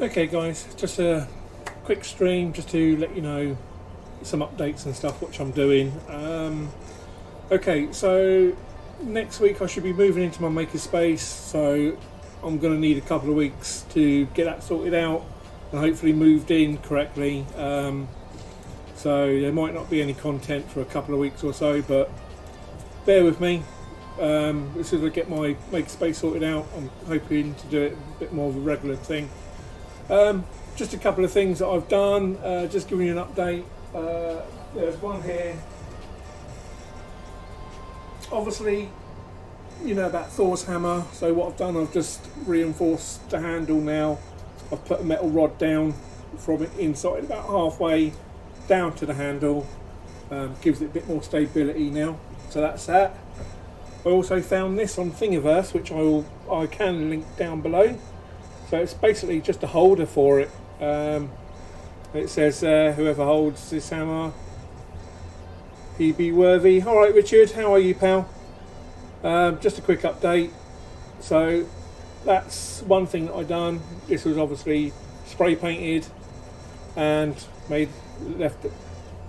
Okay guys, just a quick stream just to let you know some updates and stuff which I'm doing. Okay, so next week I should be moving into my makerspace, so I'm going to need a couple of weeks to get that sorted out and hopefully moved in correctly. So there might not be any content for a couple of weeks or so, but bear with me. As soon as I get my makerspace sorted out, I'm hoping to do it a bit more of a regular thing. Just a couple of things that I've done, just giving you an update. There's one here. Obviously, you know about Thor's hammer, so what I've done, I've just reinforced the handle now. I've put a metal rod down from it inside about halfway down to the handle. Gives it a bit more stability now, so that's that. I also found this on Thingiverse, which I can link down below. So it's basically just a holder for it. It says whoever holds this hammer, he be worthy. Alright Richard, how are you pal? Just a quick update. So that's one thing that I done. This was obviously spray painted and left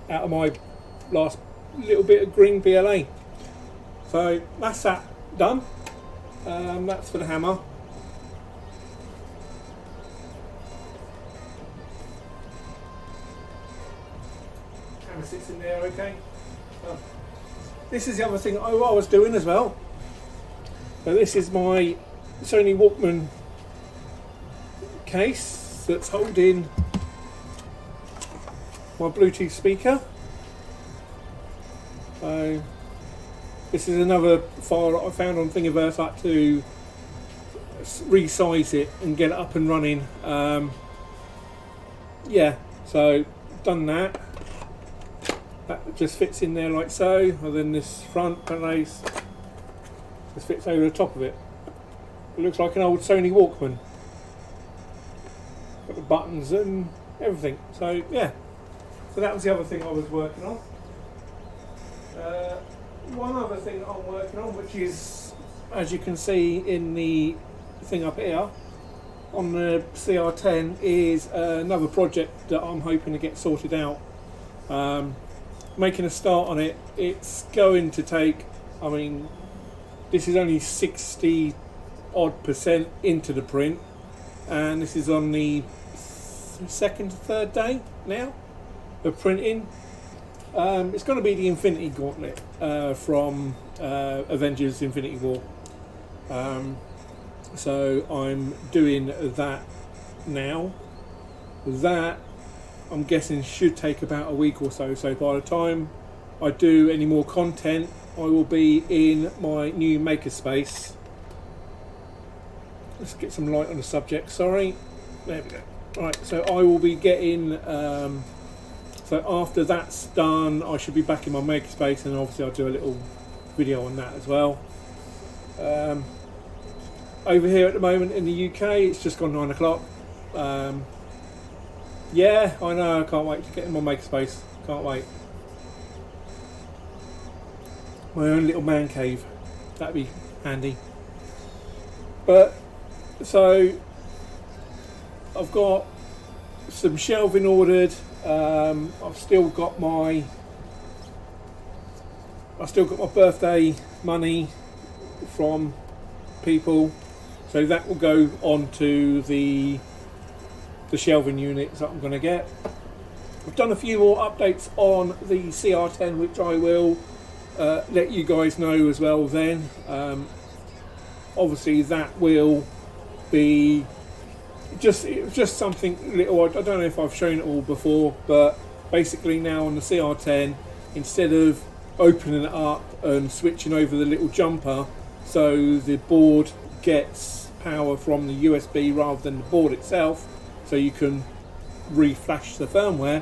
out of my last little bit of green PLA. So that's that done. That's for the hammer. Hammer sits in there okay. This is the other thing I was doing as well. So this is my Sony Walkman case that's holding my Bluetooth speaker. So this is another file that I found on Thingiverse. I had to resize it and get it up and running. Yeah, so done that. That just fits in there like so, and then this front place just fits over the top of it. It looks like an old Sony Walkman. Got the buttons and everything. So yeah, so that was the other thing I was working on. One other thing that I'm working on, which is, as you can see in the thing up here on the CR10, is another project that I'm hoping to get sorted out. Making a start on it. It's going to take, I mean, this is only 60 odd percent into the print, and this is on the second to third day now of printing. It's going to be the Infinity Gauntlet from Avengers Infinity War. So I'm doing that now. That, I'm guessing, should take about a week or so. So by the time I do any more content, I will be in my new makerspace. Let's get some light on the subject, sorry. There we go. Right, so I will be getting, so after that's done, I should be back in my makerspace, and obviously I'll do a little video on that as well. Over here at the moment in the UK, it's just gone 9 o'clock. Yeah, I know, I can't wait to get in my makerspace. Can't wait. My own little man cave. That'd be handy. But, so, I've got some shelving ordered. I've still got my birthday money from people, so that will go on to the shelving units that I'm going to get. I've done a few more updates on the CR10, which I will let you guys know as well then. Obviously that will be just something little. I don't know if I've shown it all before, but basically now on the CR10, instead of opening it up and switching over the little jumper so the board gets power from the USB rather than the board itself, so you can reflash the firmware,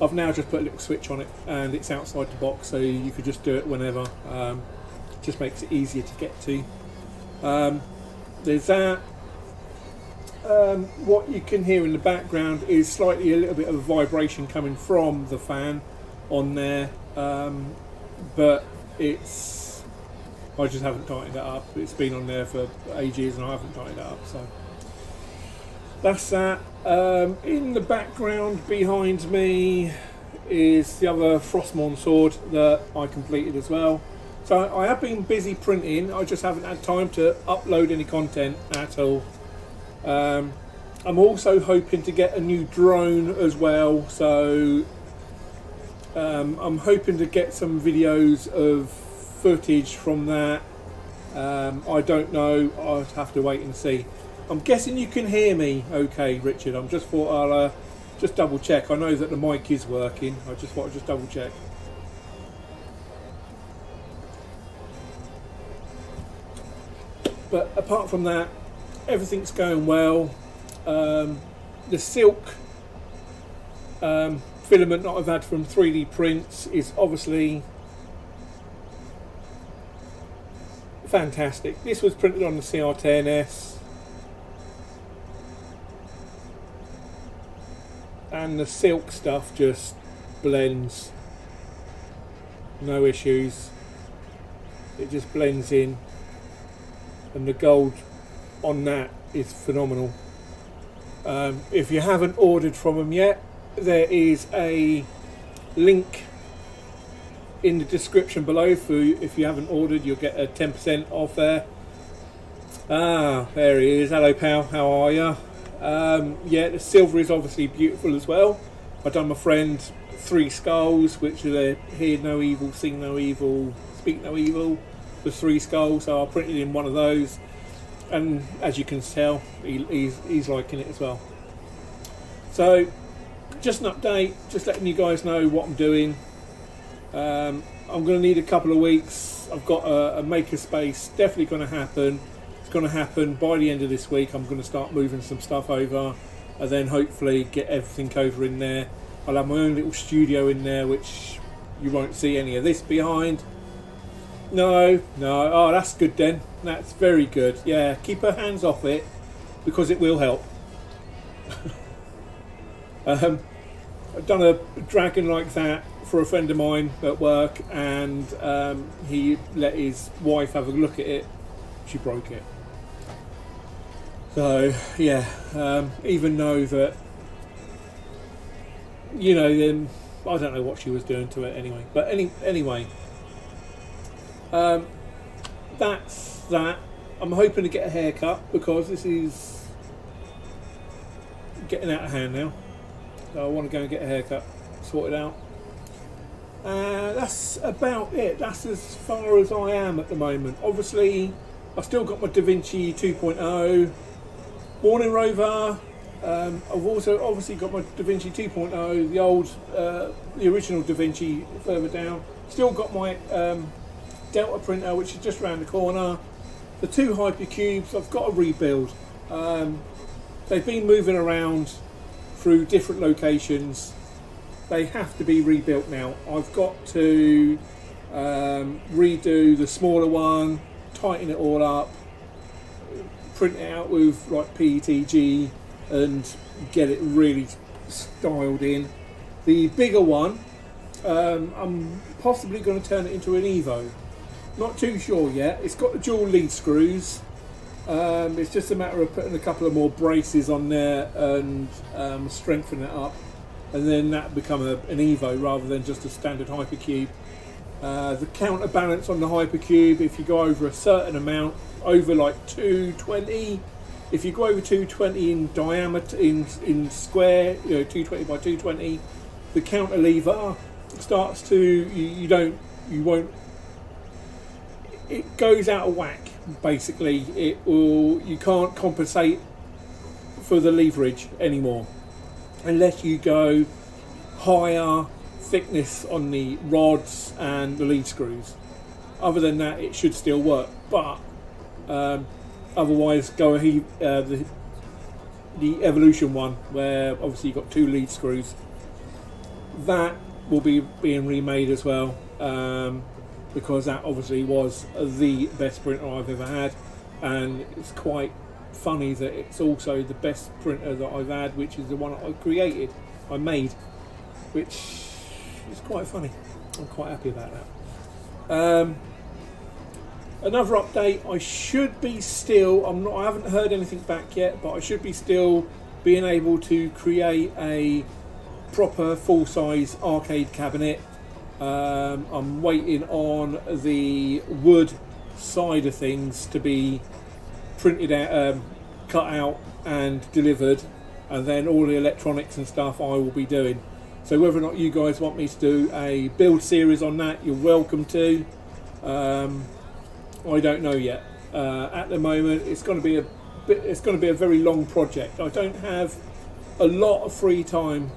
I've now just put a little switch on it and it's outside the box, so you could just do it whenever. Just makes it easier to get to. There's that. What you can hear in the background is slightly a little bit of a vibration coming from the fan on there, but I just haven't tightened it up. It's been on there for ages and I haven't tightened it up. So that's that. In the background behind me is the other Frostmourne sword that I completed as well. So I have been busy printing, I just haven't had time to upload any content at all. I'm also hoping to get a new drone as well, so I'm hoping to get some videos of footage from that. I don't know, I'll have to wait and see. I'm guessing you can hear me okay, Richard. I'm just thought I'll just double check. I know that the mic is working, I just thought I'd just double check. But apart from that, everything's going well. The silk filament that I've had from 3D prints is obviously fantastic. This was printed on the CR10S, and the silk stuff just blends, no issues, it just blends in, and the gold on that is phenomenal. If you haven't ordered from them yet, there is a link in the description below for if you haven't ordered, you'll get a 10% off there. Ah, there he is. Hello pal, how are you? Yeah, the silver is obviously beautiful as well. I've done my friend 3 skulls, which are hear no evil, sing no evil, speak no evil. The 3 skulls, so I printed in one of those, and as you can tell, he's liking it as well. So just an update, just letting you guys know what I'm doing. I'm going to need a couple of weeks. I've got a makerspace definitely going to happen. It's going to happen by the end of this week. I'm going to start moving some stuff over, and then hopefully get everything over in there. I'll have my own little studio in there, which you won't see any of this behind. No, oh that's good then, that's very good. Yeah, keep her hands off it, because it will help. I've done a dragon like that for a friend of mine at work, and he let his wife have a look at it. She broke it. So yeah, even though that, you know, then I don't know what she was doing to it anyway. But anyway, that's that. I'm hoping to get a haircut, because this is getting out of hand now. So I want to go and get a haircut, sort it out. That's about it. That's as far as I am at the moment. Obviously, I've still got my Da Vinci 2.0 Warning Rover. I've also obviously got my Da Vinci 2.0, the old, the original Da Vinci further down. Still got my Delta printer, which is just around the corner. The 2 hypercubes I've got to rebuild. They've been moving around through different locations. They have to be rebuilt now. I've got to redo the smaller one, tighten it all up, print it out with like PETG, and get it really styled in. The bigger one, I'm possibly going to turn it into an Evo. Not too sure yet. It's got the dual lead screws. It's just a matter of putting a couple of more braces on there and strengthening it up, and then that become an Evo rather than just a standard hypercube. The counterbalance on the hypercube, if you go over a certain amount, over like 220, if you go over 220 in diameter, in square, you know, 220 by 220, the counter lever starts to, you won't, it goes out of whack. Basically, you can't compensate for the leverage anymore unless you go higher thickness on the rods and the lead screws. Other than that, it should still work, but otherwise go the Evolution one, where obviously you've got 2 lead screws. That will be being remade as well, because that obviously was the best printer I've ever had, and it's quite funny that it's also the best printer that I've had, which is the one I made, which is quite funny. I'm quite happy about that. Another update, I should be still, I haven't heard anything back yet, but I should be still being able to create a proper full-size arcade cabinet. I'm waiting on the wood side of things to be printed out, cut out and delivered, and then all the electronics and stuff I will be doing. So whether or not you guys want me to do a build series on that, you're welcome to. I don't know yet. At the moment, it's going to be a very long project. I don't have a lot of free time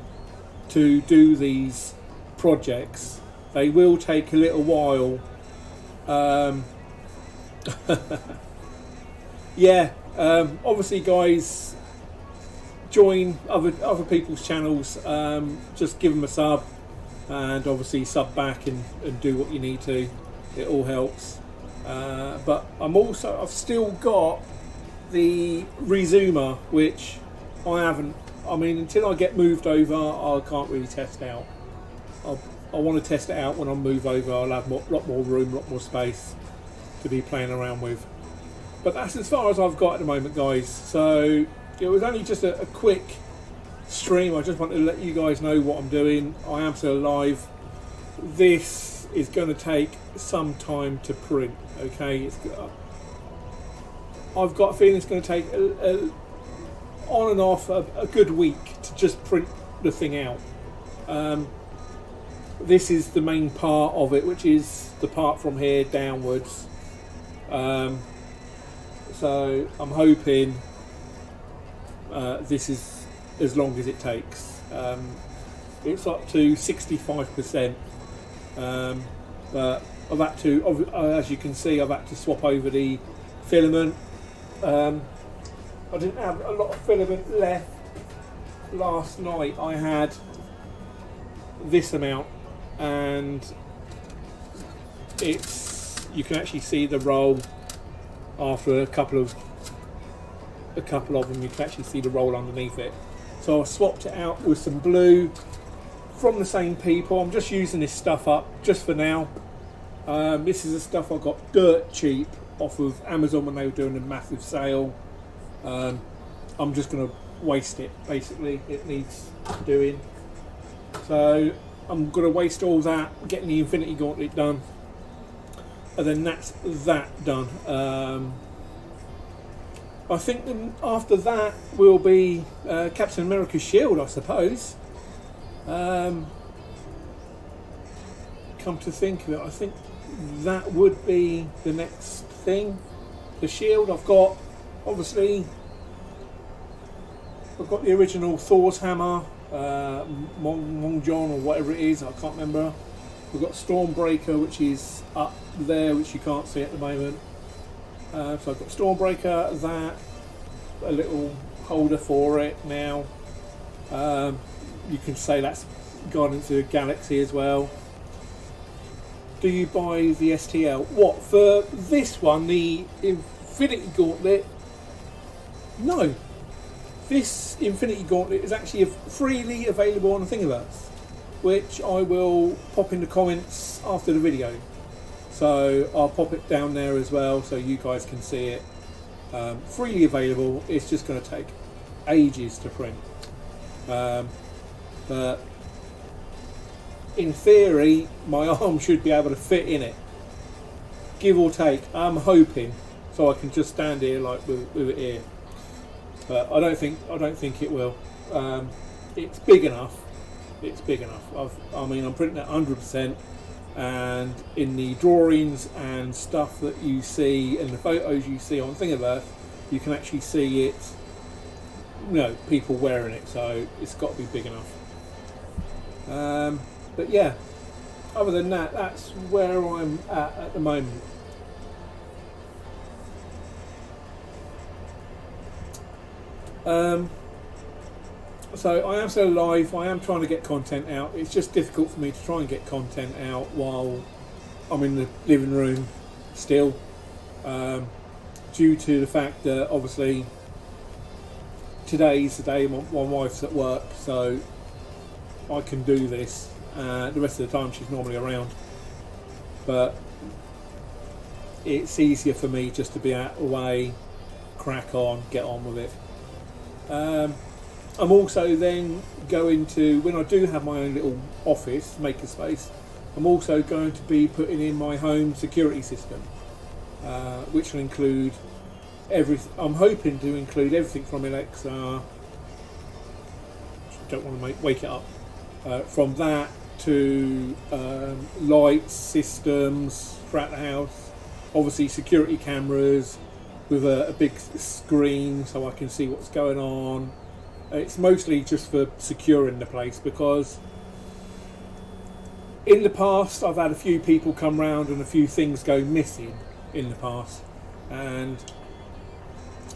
to do these projects. They will take a little while. Yeah, obviously guys, join other people's channels, just give them a sub, and obviously sub back and do what you need to. It all helps. But I've still got the Rezoomer, which I mean, until I get moved over, I can't really test out. I want to test it out when I move over. I'll have a lot more room, a lot more space to be playing around with. But that's as far as I've got at the moment, guys. So it was only just a quick stream. I just wanted to let you guys know what I'm doing. I am still alive. This is going to take some time to print. Okay, I've got a feeling it's going to take on and off a good week to just print the thing out. This is the main part of it, which is the part from here downwards. So I'm hoping this is as long as it takes. It's up to 65%, but I've had to, as you can see, I've had to swap over the filament. I didn't have a lot of filament left last night. I had this amount, and you can actually see the roll after a couple of them. You can actually see the roll underneath it. So I swapped it out with some blue from the same people. I'm just using this stuff up just for now. This is the stuff I got dirt cheap off of Amazon when they were doing a massive sale. I'm just going to waste it, basically. It needs doing. So I'm going to waste all that getting the Infinity Gauntlet done, and then that's that done. I think then after that will be Captain America's shield, I suppose. Come to think of it, I think that would be the next thing. The shield. I've got, obviously, I've got the original Thor's hammer, Mong or whatever it is, I can't remember. We've got Stormbreaker, which is up there, which you can't see at the moment. So I've got Stormbreaker, that, a little holder for it now. You can say that's Guardians of the Galaxy as well. Do you buy the STL? What, for this one, the Infinity Gauntlet? No. This Infinity Gauntlet is actually freely available on Thingiverse, which I will pop in the comments after the video. So I'll pop it down there as well so you guys can see it. Freely available. It's just going to take ages to print. But in theory, my arm should be able to fit in it, give or take. I'm hoping, so I can just stand here like with it here. But I don't think it will. It's big enough. It's big enough. I mean, I'm printing at 100%, and in the drawings and stuff that you see and the photos you see on Thingiverse, you can actually see it. You know, people wearing it, so it's got to be big enough. But yeah, other than that, that's where I'm at the moment. So I am still alive. I am trying to get content out. It's just difficult for me to try and get content out while I'm in the living room still, due to the fact that obviously today's the day my wife's at work, so I can do this. The rest of the time she's normally around, but it's easier for me just to be out of the way, crack on, get on with it. I'm also then going to, when I do have my own little office, makerspace, I'm also going to be putting in my home security system, which will include everything. I'm hoping to include everything from Alexa. Don't want to wake it up. From that to lights, systems throughout the house. Obviously security cameras with a big screen so I can see what's going on. It's mostly just for securing the place, because in the past I've had a few people come round and a few things go missing in the past, and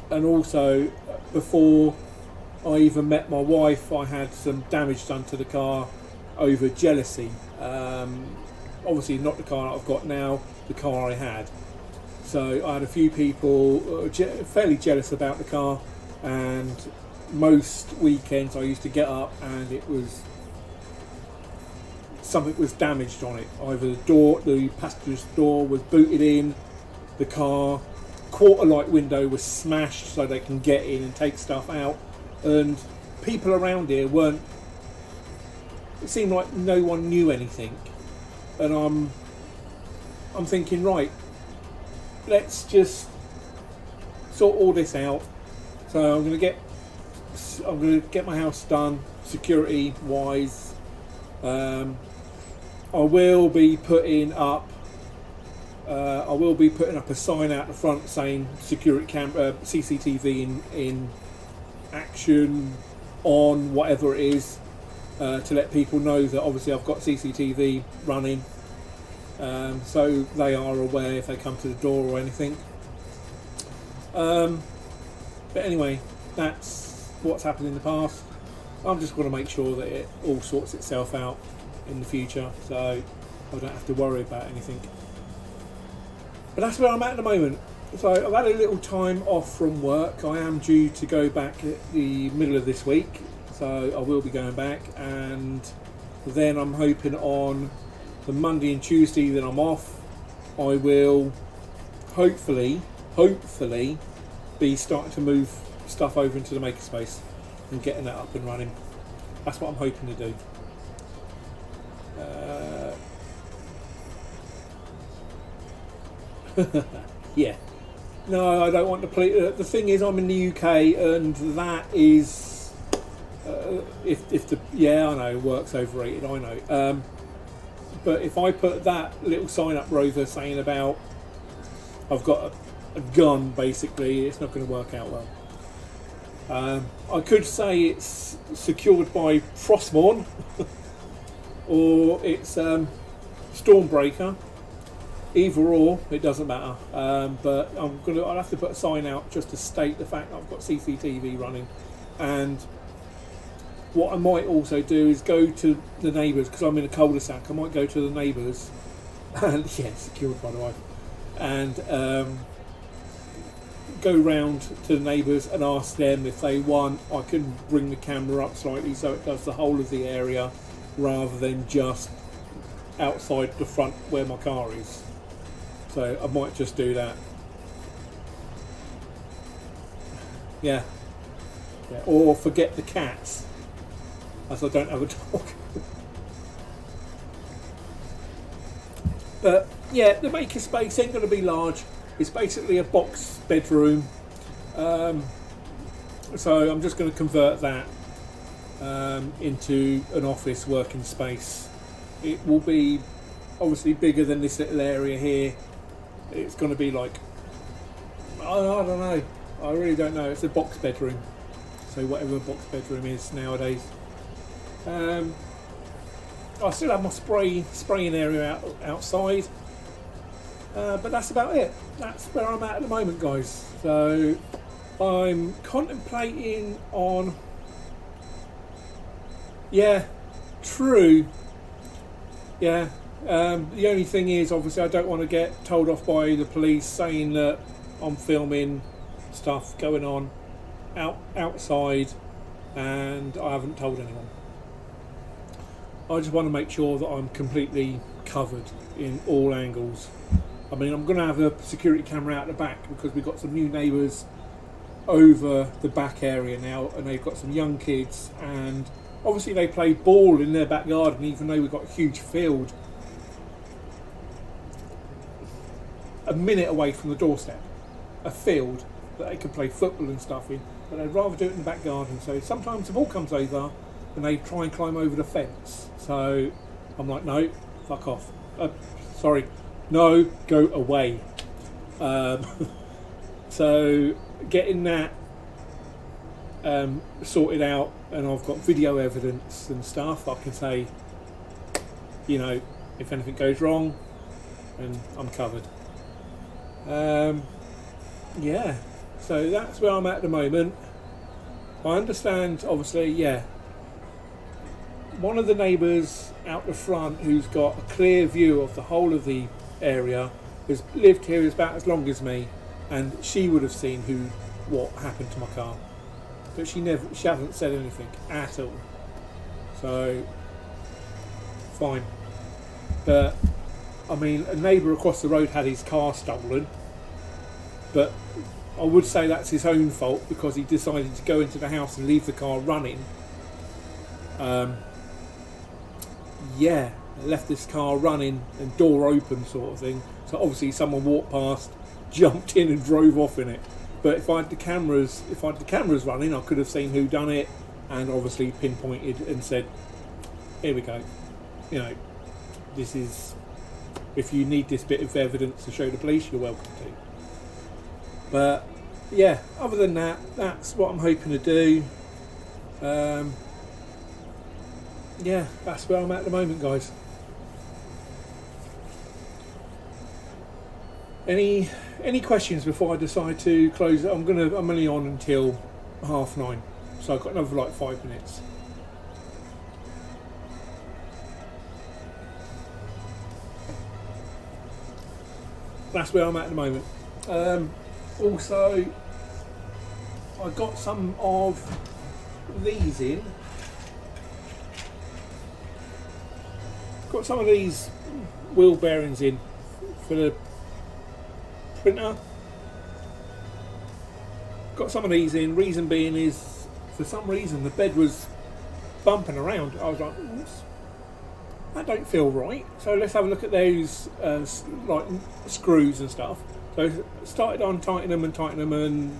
also before I even met my wife I had some damage done to the car over jealousy. Obviously not the car that I've got now, the car I had. So I had a few people fairly jealous about the car, and most weekends I used to get up and it was something was damaged on it. Either the passenger's door was booted in, the car quarter light window was smashed so they can get in and take stuff out, and people around here weren't. It seemed like no one knew anything, and I'm thinking, right, let's just sort all this out. So I'm going to get my house done security wise. I will be putting up a sign out the front saying security camera, CCTV in action on, whatever it is, to let people know that obviously I've got CCTV running, so they are aware if they come to the door or anything. But anyway, that's what's happened in the past. I'm just going to make sure that it all sorts itself out in the future, so I don't have to worry about anything. But that's where I'm at the moment. So I've had a little time off from work. I am due to go back at the middle of this week, so I will be going back, and then I'm hoping on the Monday and Tuesday that I'm off, I will hopefully be starting to move stuff over into the makerspace and getting that up and running. That's what I'm hoping to do. Yeah. No, I don't want to play. The thing is, I'm in the UK, and that is, if the, yeah, I know, work's overrated, I know. But if I put that little sign up, Rover, saying about I've got a gun, basically, it's not going to work out well. I could say it's secured by Frostmourne, or it's Stormbreaker. Either or, it doesn't matter. But I'll have to put a sign out just to state the fact that I've got CCTV running. And what I might also do is go to the neighbours, because I'm in a cul-de-sac. I might go to the neighbours, and yeah, secured by the way, and go round to the neighbours and ask them if they want. I can bring the camera up slightly so it does the whole of the area rather than just outside the front where my car is. So I might just do that. Yeah. Or forget the cats, as I don't have a dog. But yeah, the makerspace ain't going to be large. It's basically a box bedroom. So I'm just going to convert that into an office working space. It will be obviously bigger than this little area here. It's going to be like, I don't know. I really don't know. It's a box bedroom. So whatever a box bedroom is nowadays. I still have my spraying area outside. But that's about it. That's where I'm at the moment, guys. So I'm contemplating on, yeah, true. Yeah. The only thing is, obviously, I don't want to get told off by the police saying that I'm filming stuff going on outside and I haven't told anyone. I just want to make sure that I'm completely covered in all angles. I mean, I'm going to have a security camera out the back because we've got some new neighbours over the back area now, and they've got some young kids, and obviously they play ball in their back garden, even though we've got a huge field a minute away from the doorstep, a field that they can play football and stuff in, but they'd rather do it in the back garden. So sometimes the ball comes over and they try and climb over the fence. So I'm like, no, fuck off. Sorry, no, go away. So getting that sorted out, and I've got video evidence and stuff, I can say, you know, if anything goes wrong, and I'm covered. Yeah, so that's where I'm at the moment. I understand, obviously, yeah, one of the neighbours out the front who's got a clear view of the whole of the area has lived here about as long as me, and she would have seen what happened to my car, but she hasn't said anything at all. So fine. But I mean, a neighbour across the road had his car stolen, but I would say that's his own fault because he decided to go into the house and leave the car running. Yeah, left this car running and door open sort of thing. So obviously someone walked past, jumped in and drove off in it. But if I had the cameras running, I could have seen who done it, and obviously pinpointed and said, here we go. You know, this is, if you need this bit of evidence to show the police, you're welcome to. But yeah, other than that, that's what I'm hoping to do. Yeah, that's where I'm at the moment, guys. Any questions before I decide to close it? I'm only on until 9:30, so I've got another like 5 minutes. That's where I'm at the moment. Also, I got some of these in. Got some of these wheel bearings in for the printer. Got some of these in. Reason being is, for some reason, the bed was bumping around. I was like, that don't feel right. So let's have a look at those like screws and stuff. So started on tightening them and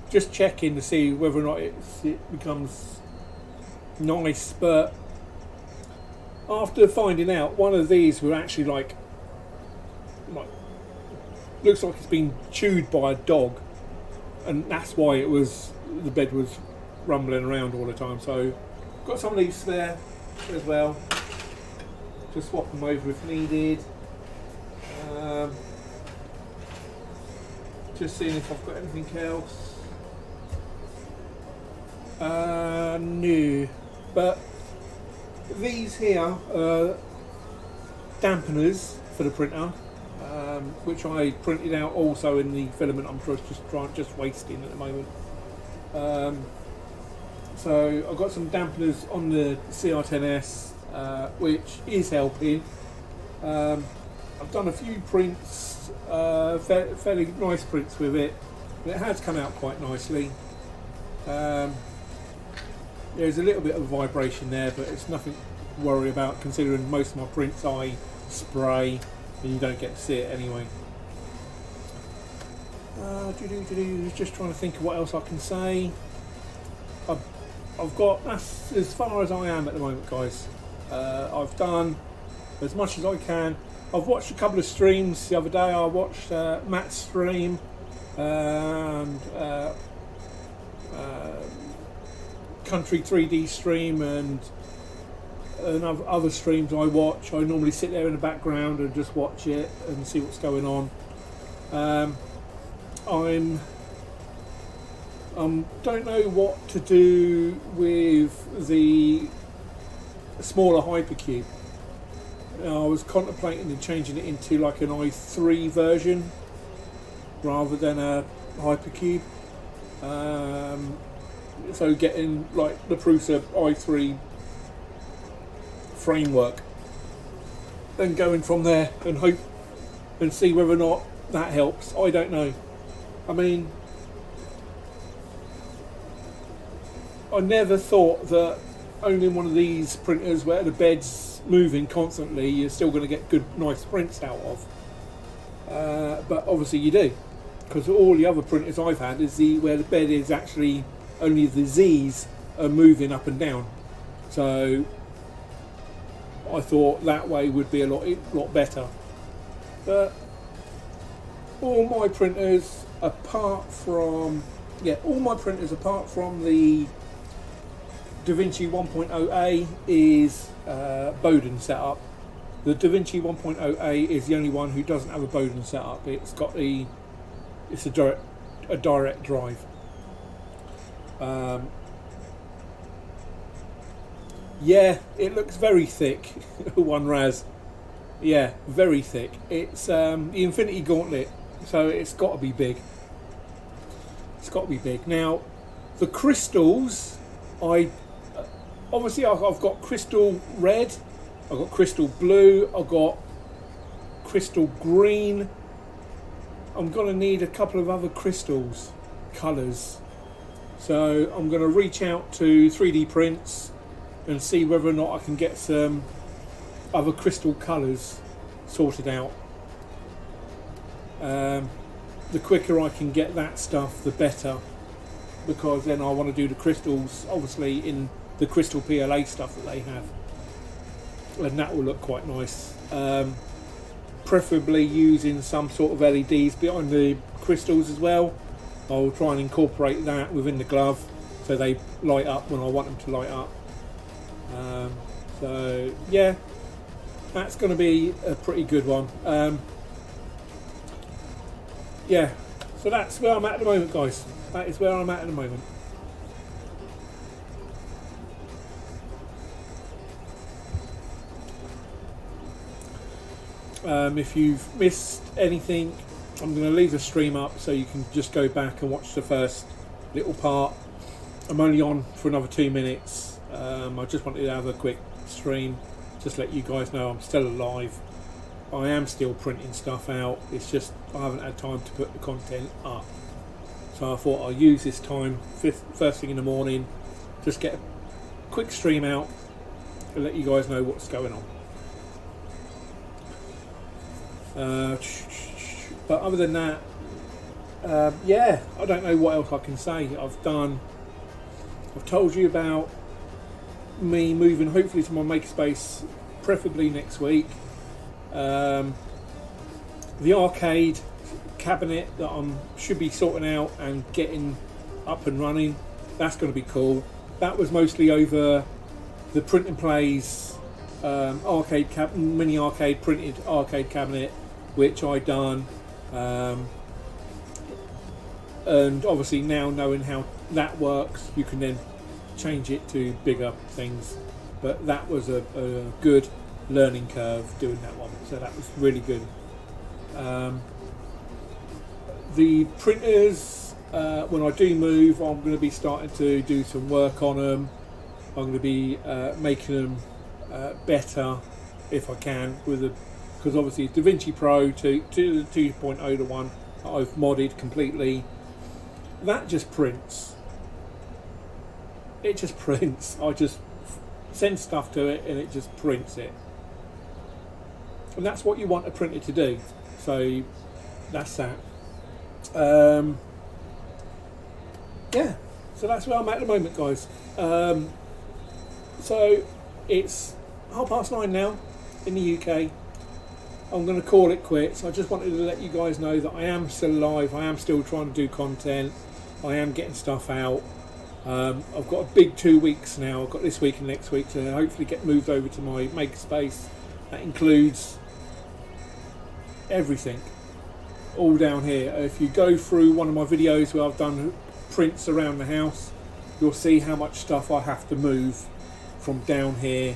just checking to see whether or not it becomes nice. But after finding out, one of these were actually like looks like it's been chewed by a dog, and that's why the bed was rumbling around all the time. So got some of these spare as well. Just swap them over if needed. Just seeing if I've got anything else. No, but these here are dampeners for the printer, which I printed out also in the filament. I'm just wasting at the moment. So I've got some dampeners on the CR10S, which is helping. I've done a few prints, fairly nice prints with it. It has come out quite nicely. There's a little bit of vibration there, but it's nothing to worry about considering most of my prints I spray and you don't get to see it anyway. Just trying to think of what else I can say. I've got, that's as far as I am at the moment, guys. I've done as much as I can. I've watched a couple of streams the other day. I watched Matt's stream and Country 3D stream and other streams I watch. I normally sit there in the background and just watch it and see what's going on. Don't know what to do with the smaller hypercube. I was contemplating in changing it into like an i3 version rather than a hypercube. So getting like the Prusa i3 framework, then going from there and hope and see whether or not that helps. I don't know. I mean, I never thought that only one of these printers where the bed's moving constantly you're still going to get good nice prints out of, but obviously you do, because all the other printers I've had is where the bed is actually only the Z's are moving up and down, so I thought that way would be a lot better. But all my printers apart from the DaVinci 1.0A is Bowden setup. The DaVinci 1.0A is the only one who doesn't have a Bowden setup. It's a direct drive. Yeah, it looks very thick. One raz. Yeah, very thick. It's the Infinity Gauntlet, so it's got to be big. It's got to be big. Now, the crystals, obviously I've got crystal red, I've got crystal blue, I've got crystal green. I'm going to need a couple of other crystals, colours. So I'm going to reach out to 3D prints and see whether or not I can get some other crystal colours sorted out. The quicker I can get that stuff, the better, because then I want to do the crystals obviously in the crystal PLA stuff that they have, and that will look quite nice. Preferably using some sort of LEDs behind the crystals as well. I'll try and incorporate that within the glove so they light up when I want them to light up. So yeah, that's going to be a pretty good one. Yeah, so that's where I'm at the moment, guys. That is where I'm at the moment. If you've missed anything, I'm going to leave the stream up so you can just go back and watch the first little part. I'm only on for another 2 minutes. I just wanted to have a quick stream, just let you guys know I'm still alive. I am still printing stuff out, it's just I haven't had time to put the content up. So I thought I'll use this time, first thing in the morning, just get a quick stream out and let you guys know what's going on. But other than that, yeah, I don't know what else I can say. I've told you about me moving hopefully to my makerspace, preferably next week. The arcade cabinet that I should be sorting out and getting up and running, that's going to be cool. That was mostly over the print and plays mini arcade printed arcade cabinet, which I done, and obviously now knowing how that works, you can then change it to bigger things. But that was a good learning curve doing that one, so that was really good. The printers, when I do move, I'm going to be starting to do some work on them. I'm going to be making them better if I can, because obviously DaVinci Pro to the 2.0 to 1 I've modded completely. That just prints. It just prints. I just send stuff to it and it just prints it. And that's what you want a printer to do. So that's that. Yeah, so that's where I'm at the moment, guys. So it's 9:30 now in the UK. I'm going to call it quits. I just wanted to let you guys know that I am still alive. I am still trying to do content. I am getting stuff out. I've got a big 2 weeks now. I've got this week and next week to hopefully get moved over to my makerspace. That includes everything, all down here. If you go through one of my videos where I've done prints around the house, you'll see how much stuff I have to move from down here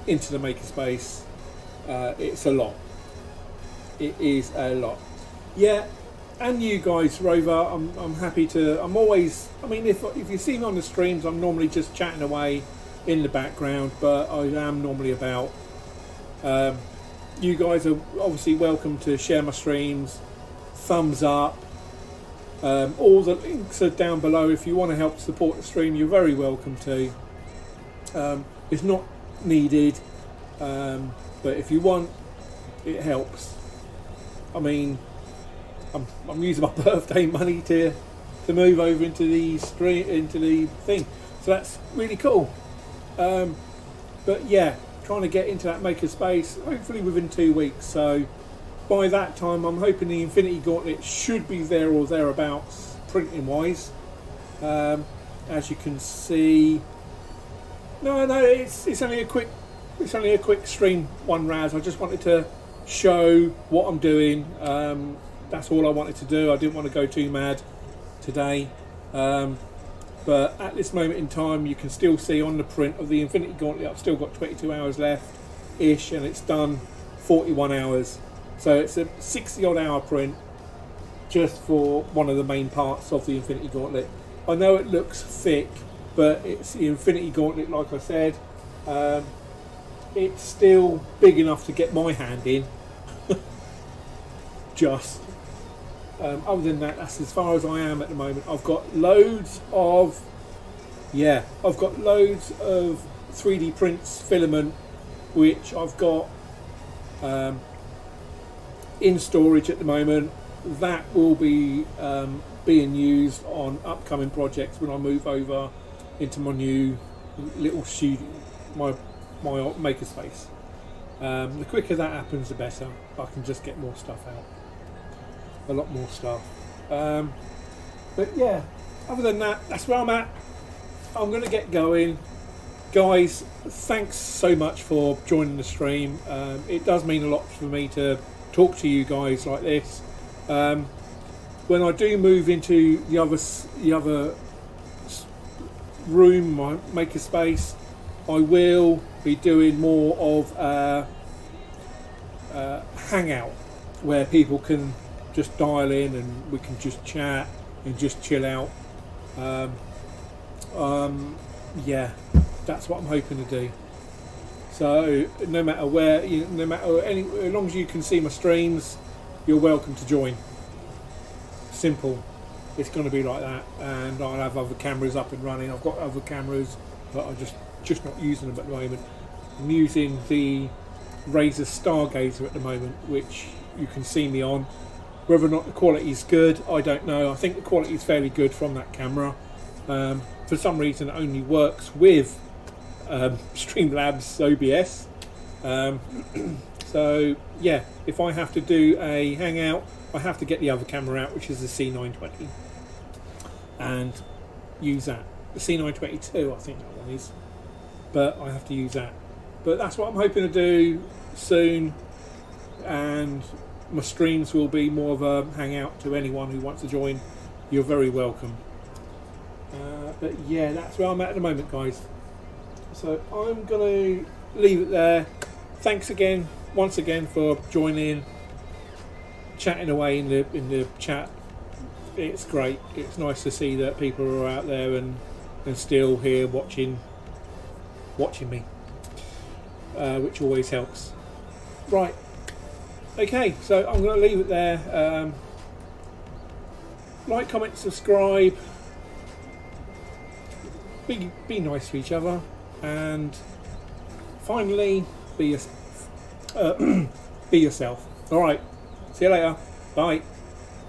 into the makerspace. It's a lot. It is a lot. Yeah, and you guys, Rover, I'm happy to. I'm always. I mean, if you see me on the streams, I'm normally just chatting away in the background, but I am normally about. You guys are obviously welcome to share my streams, thumbs up, All the links are down below. If you want to help support the stream, you're very welcome to. It's not needed, but if you want, it helps. I mean, I'm using my birthday money to move over into the thing, so that's really cool. But yeah, trying to get into that maker space, hopefully within 2 weeks. So by that time, I'm hoping the Infinity Gauntlet should be there or thereabouts, printing wise. As you can see, no, it's only a quick stream, one Raz. I just wanted to show what I'm doing. That's all I wanted to do. I didn't want to go too mad today. But at this moment in time, you can still see on the print of the Infinity Gauntlet, I've still got 22 hours left-ish, and it's done 41 hours. So it's a 60 odd hour print just for one of the main parts of the Infinity Gauntlet. I know it looks thick, but it's the Infinity Gauntlet, like I said. It's still big enough to get my hand in. Just. Other than that, that's as far as I am at the moment. I've got loads of 3D prints, filament, which I've got in storage at the moment. That will be being used on upcoming projects when I move over into my new little studio, my makerspace. The quicker that happens, the better. I can just get more stuff out. A lot more stuff. But yeah, other than that, that's where I'm at. I'm going to get going. Guys, thanks so much for joining the stream. It does mean a lot for me to talk to you guys like this. When I do move into the other room, my makerspace, I will be doing more of a hangout where people can just dial in and we can just chat and just chill out. Yeah, that's what I'm hoping to do. So no matter where, as long as you can see my streams, you're welcome to join. Simple. It's going to be like that, and I'll have other cameras up and running. I've got other cameras, but I'm just not using them at the moment. I'm using the Razer Stargazer at the moment, which you can see me on. Whether or not the quality is good, I don't know. I think the quality is fairly good from that camera. For some reason, it only works with Streamlabs OBS. So yeah, if I have to do a hangout, I have to get the other camera out, which is the C920, and use that. The C922, I think that one is, but I have to use that. But that's what I'm hoping to do soon, and my streams will be more of a hangout to anyone who wants to join. You're very welcome. But yeah, that's where I'm at the moment, guys. So I'm going to leave it there. Thanks again, once again, for joining, chatting away in the chat. It's great. It's nice to see that people are out there and still here watching me, which always helps. Right. Okay, so I'm going to leave it there. Like, comment, subscribe. Be nice to each other, and finally, be yourself. All right. See you later. Bye.